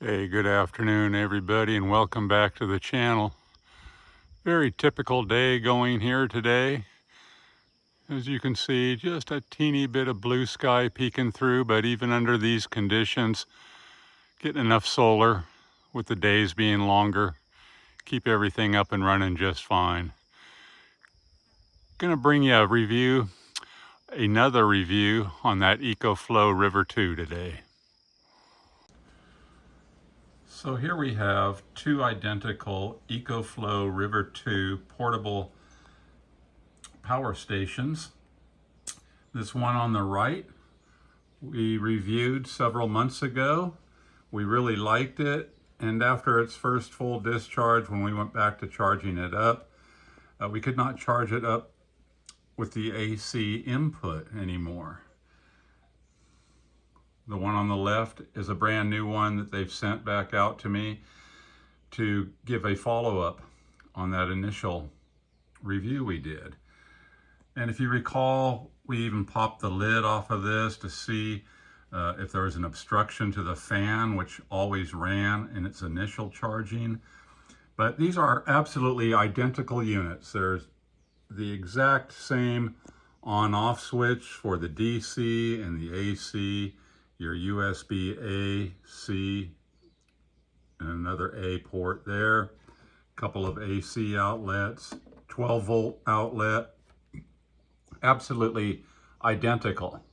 Hey, good afternoon everybody, and welcome back to the channel. Very typical day going here today. As you can see, just a teeny bit of blue sky peeking through, but even under these conditions, getting enough solar with the days being longer, keep everything up and running just fine. Gonna bring you another review on that ECOFLOW River 2 today. So here we have two identical ECOFLOW River 2 portable power stations. This one on the right we reviewed several months ago. We really liked it, and after its first full discharge, when we went back to charging it up, we could not charge it up with the AC input anymore. The one on the left is a brand new one that they've sent back out to me to give a follow-up on that initial review we did. And if you recall, we even popped the lid off of this to see if there was an obstruction to the fan, which always ran in its initial charging. But these are absolutely identical units. There's the exact same on-off switch for the DC and the AC, your USB A, C, and another A port there, a couple of AC outlets, 12-volt outlet, absolutely identical.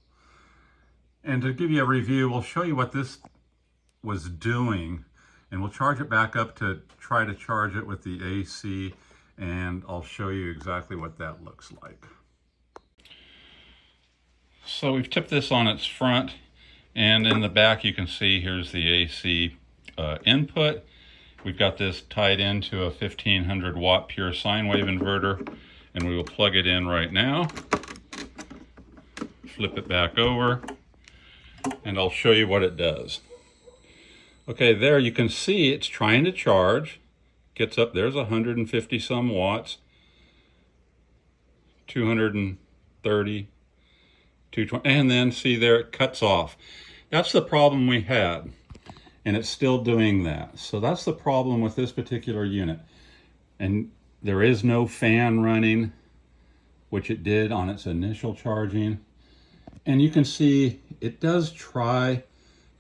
And to give you a review, we'll show you what this was doing, and we'll charge it back up to try to charge it with the AC, and I'll show you exactly what that looks like. So we've tipped this on its front, and in the back you can see here's the AC input. We've got this tied into a 1500 watt pure sine wave inverter, and we will plug it in right now. Flip it back over, and I'll show you what it does. Okay, there you can see it's trying to charge. Gets up, there's 150 some watts, 230, 220, and then see there it cuts off. That's the problem we had, and it's still doing that. So that's the problem with this particular unit. And there is no fan running, which it did on its initial charging. And you can see it does try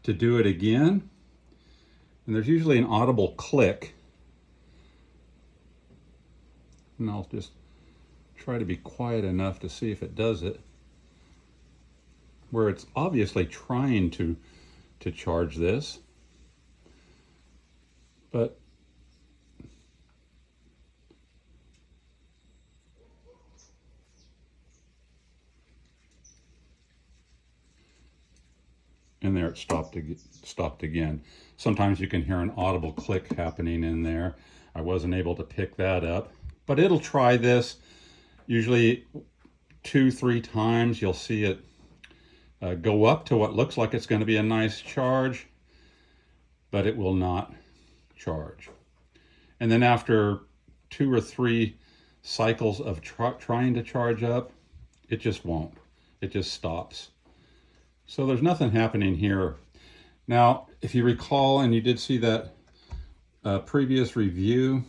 to do it again. And there's usually an audible click. And I'll just try to be quiet enough to see if it does it, where it's obviously trying to charge this, but and there it stopped again. Sometimes you can hear an audible click happening in there. I wasn't able to pick that up, but it'll try this. Usually 2-3 times you'll see it go up to what looks like it's going to be a nice charge, but it will not charge. And then after 2 or 3 cycles of trying to charge up, it just won't. It just stops. So there's nothing happening here. Now, if you recall, and you did see that previous review,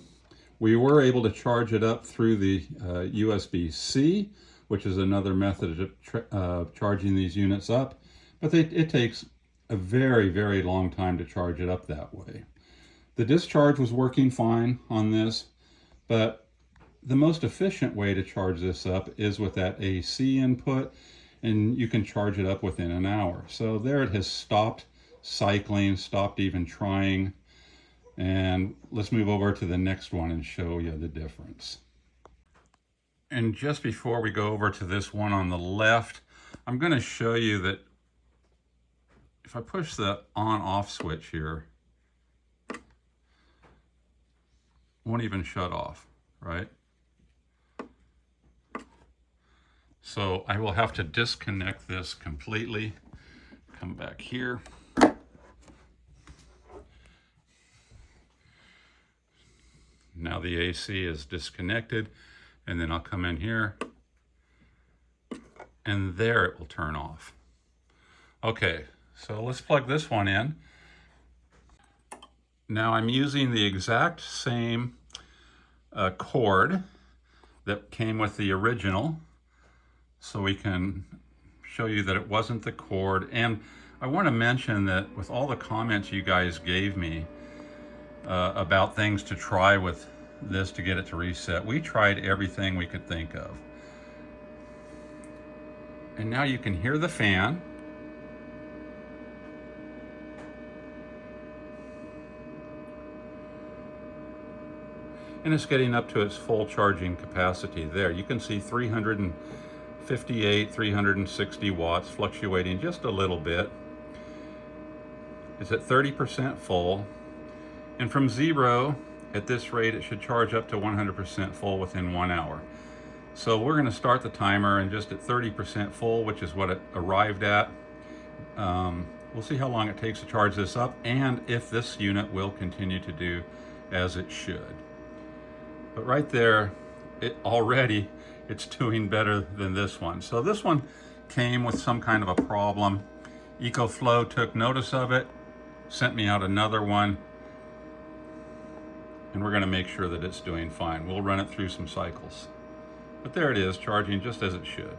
we were able to charge it up through the USB-C, which is another method of charging these units up, but it takes a very, very long time to charge it up that way. The discharge was working fine on this, but the most efficient way to charge this up is with that AC input, and you can charge it up within an hour. So there it has stopped cycling, stopped even trying. And let's move over to the next one and show you the difference. And just before we go over to this one on the left, I'm going to show you that if I push the on-off switch here, it won't even shut off, right? So I will have to disconnect this completely. Come back here. Now the AC is disconnected, and then I'll come in here, and there it will turn off. Okay, so let's plug this one in. Now I'm using the exact same cord that came with the original, so we can show you that it wasn't the cord. And I want to mention that with all the comments you guys gave me about things to try with this to get it to reset, we tried everything we could think of. And now you can hear the fan. And it's getting up to its full charging capacity there. You can see 358, 360 watts, fluctuating just a little bit. It's at 30% full. And from 0, at this rate, it should charge up to 100% full within 1 hour. So we're going to start the timer, and just at 30% full, which is what it arrived at. We'll see how long it takes to charge this up, and if this unit will continue to do as it should. But right there, it's doing better than this one. So this one came with some kind of a problem. ECOFLOW took notice of it, sent me out another one, and we're going to make sure that it's doing fine. We'll run it through some cycles. But there it is, charging just as it should.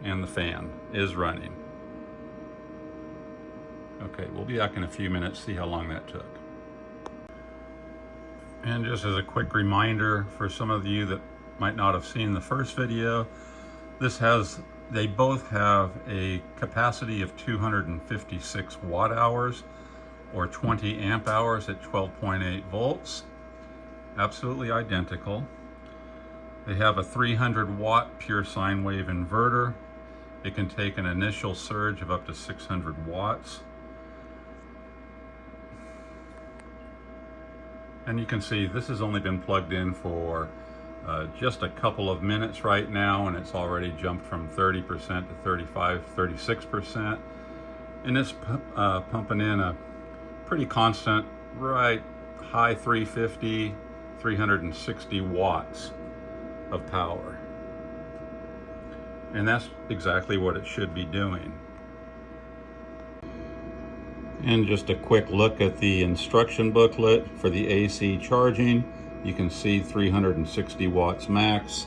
And the fan is running. Okay, we'll be back in a few minutes, see how long that took. And just as a quick reminder for some of you that might not have seen the first video, they both have a capacity of 256 watt hours or 20 amp hours at 12.8 volts. Absolutely identical. They have a 300 watt pure sine wave inverter. It can take an initial surge of up to 600 watts. And you can see this has only been plugged in for just a couple of minutes right now, and it's already jumped from 30% to 35, 36%. And it's pumping in a pretty constant, right, high 350, 360 watts of power. And that's exactly what it should be doing. And just a quick look at the instruction booklet for the AC charging. You can see 360 watts max.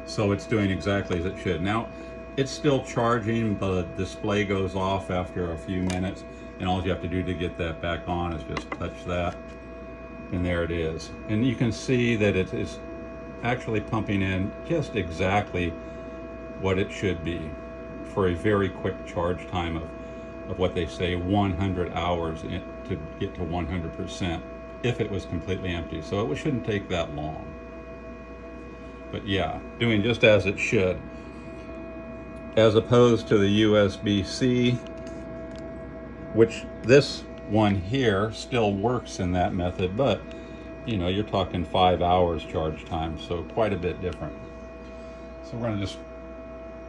So it's doing exactly as it should. Now, it's still charging, the display goes off after a few minutes, and all you have to do to get that back on is just touch that, and there it is. And you can see that it is actually pumping in just exactly what it should be for a very quick charge time of what they say 100 hours to get to 100% if it was completely empty. So it shouldn't take that long. But yeah, doing just as it should, as opposed to the USB-C, which this one here still works in that method, but you know, you're talking 5 hours charge time, so quite a bit different. So we're going to just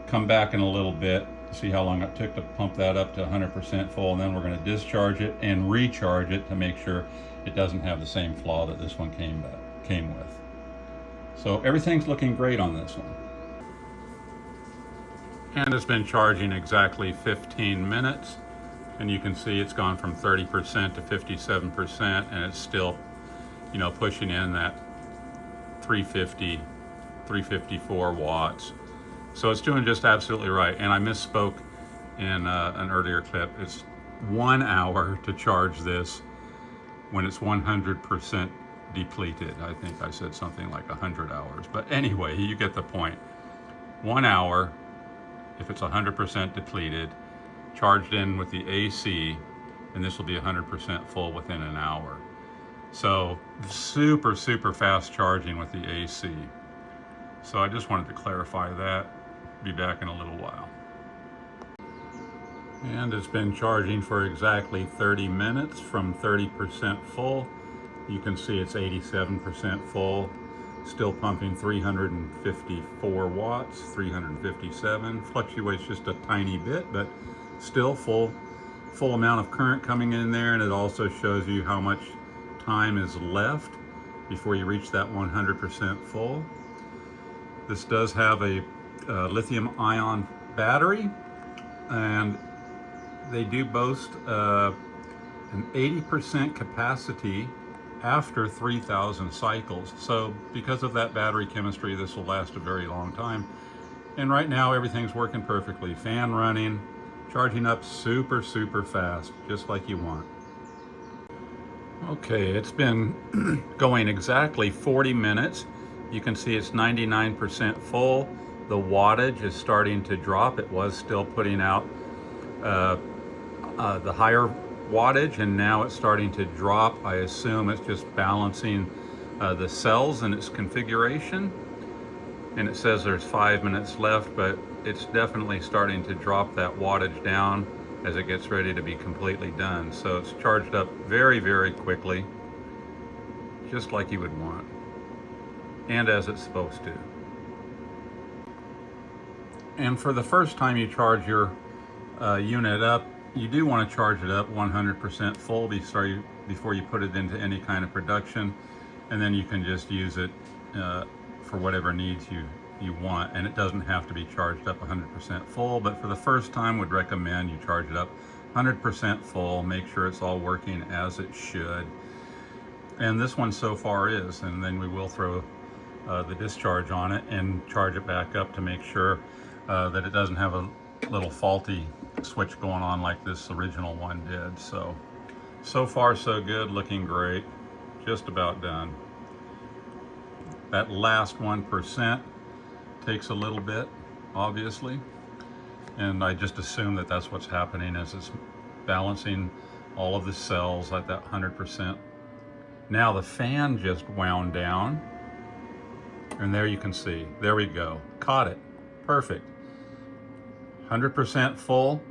come back in a little bit, see how long it took to pump that up to 100% full, and then we're going to discharge it and recharge it to make sure it doesn't have the same flaw that this one came with. So everything's looking great on this one. And it's been charging exactly 15 minutes, and you can see it's gone from 30% to 57%, and it's still, you know, pushing in that 350, 354 watts. So it's doing just absolutely right. And I misspoke in an earlier clip. It's 1 hour to charge this when it's 100% depleted. I think I said something like 100 hours. But anyway, you get the point. 1 hour, if it's 100% depleted, charged in with the AC, and this will be 100% full within an hour. So super, super fast charging with the AC. So I just wanted to clarify that. Be back in a little while. And it's been charging for exactly 30 minutes from 30% full. You can see it's 87% full, still pumping 354 watts, 357, fluctuates just a tiny bit, but still full amount of current coming in there. And it also shows you how much time is left before you reach that 100% full. This does have a lithium-ion battery, and they do boast an 80% capacity after 3,000 cycles. So because of that battery chemistry, this will last a very long time. And right now everything's working perfectly. Fan running, charging up super fast, just like you want. Okay, it's been going exactly 40 minutes. You can see it's 99% full. The wattage is starting to drop. It was still putting out the higher wattage, and now it's starting to drop. I assume it's just balancing the cells in its configuration. And it says there's 5 minutes left, but it's definitely starting to drop that wattage down as it gets ready to be completely done. So it's charged up very quickly, just like you would want, and as it's supposed to. And for the first time you charge your unit up, you do want to charge it up 100% full before you put it into any kind of production, and then you can just use it for whatever needs you want, and it doesn't have to be charged up 100% full. But for the first time, would recommend you charge it up 100% full, make sure it's all working as it should. And this one so far is, and then we will throw the discharge on it and charge it back up to make sure that it doesn't have a little faulty switch going on like this original one did. So far so good, looking great, just about done. That last 1% takes a little bit, obviously, and I just assume that that's what's happening as it's balancing all of the cells at that 100%. Now the fan just wound down, and there you can see, there we go, caught it, perfect. 100% full,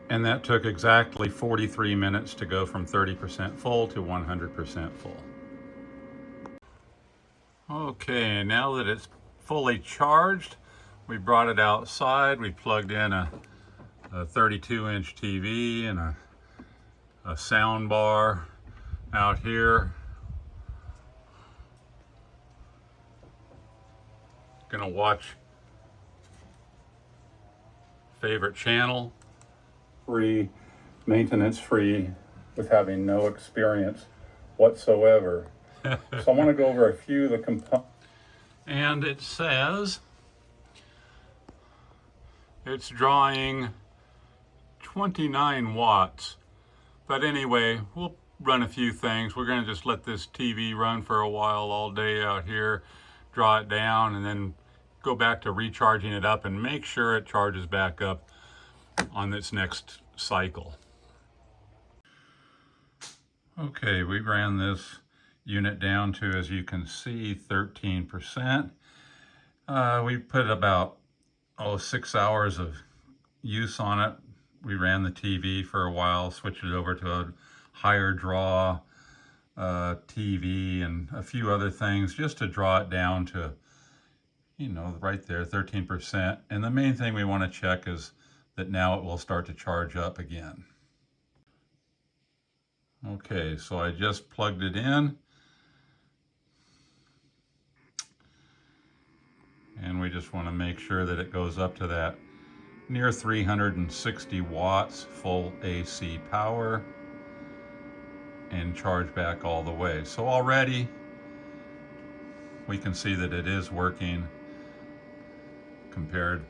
and that took exactly 43 minutes to go from 30% full to 100% full. Okay, now that it's fully charged, we brought it outside. We plugged in a 32-inch TV and a sound bar out here. Gonna watch favorite channel, free, maintenance free, with having no experience whatsoever. So I want to go over a few of the components. And it says it's drawing 29 watts. But anyway, we'll run a few things. We're going to just let this TV run for a while all day out here, draw it down, and then go back to recharging it up and make sure it charges back up on its next cycle. Okay, we ran this unit down to, as you can see, 13%. We put about 6 hours of use on it. We ran the TV for a while, switched it over to a higher draw TV and a few other things just to draw it down to, you know, right there, 13%. And the main thing we want to check is that now it will start to charge up again. Okay, so I just plugged it in. And we just want to make sure that it goes up to that near 360 watts full AC power and charge back all the way. So already we can see that it is working compared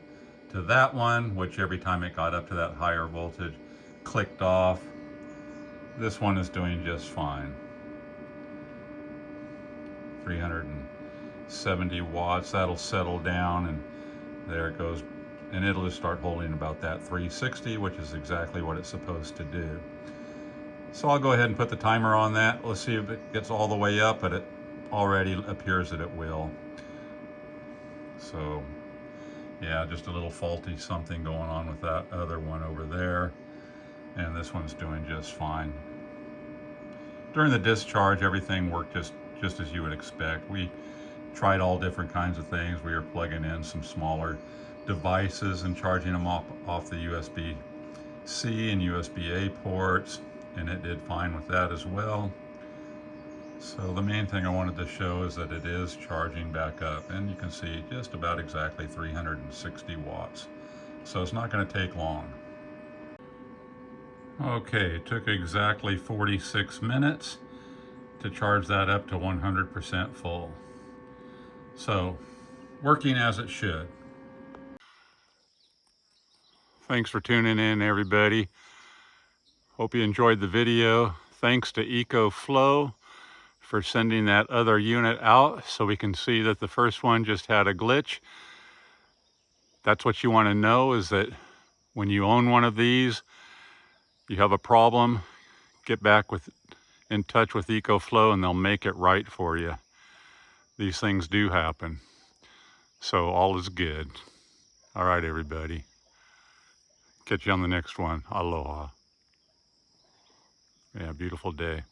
to that one, which every time it got up to that higher voltage clicked off. This one is doing just fine. 370 watts, that'll settle down, and there it goes, and it'll just start holding about that 360, which is exactly what it's supposed to do. So I'll go ahead and put the timer on that. Let's see if it gets all the way up, but it already appears that it will. So yeah, just a little faulty something going on with that other one over there, and this one's doing just fine. During the discharge, everything worked just as you would expect. We tried all different kinds of things. We were plugging in some smaller devices and charging them off the USB-C and USB-A ports, and it did fine with that as well. So the main thing I wanted to show is that it is charging back up, and you can see just about exactly 360 watts. So it's not going to take long. Okay, it took exactly 46 minutes to charge that up to 100% full. So, working as it should. Thanks for tuning in, everybody. Hope you enjoyed the video. Thanks to ECOFLOW for sending that other unit out so we can see that the first one just had a glitch. That's what you want to know, is that when you own one of these, you have a problem, get back in touch with ECOFLOW and they'll make it right for you. These things do happen. So all is good. All right, everybody. Catch you on the next one. Aloha. Yeah, beautiful day.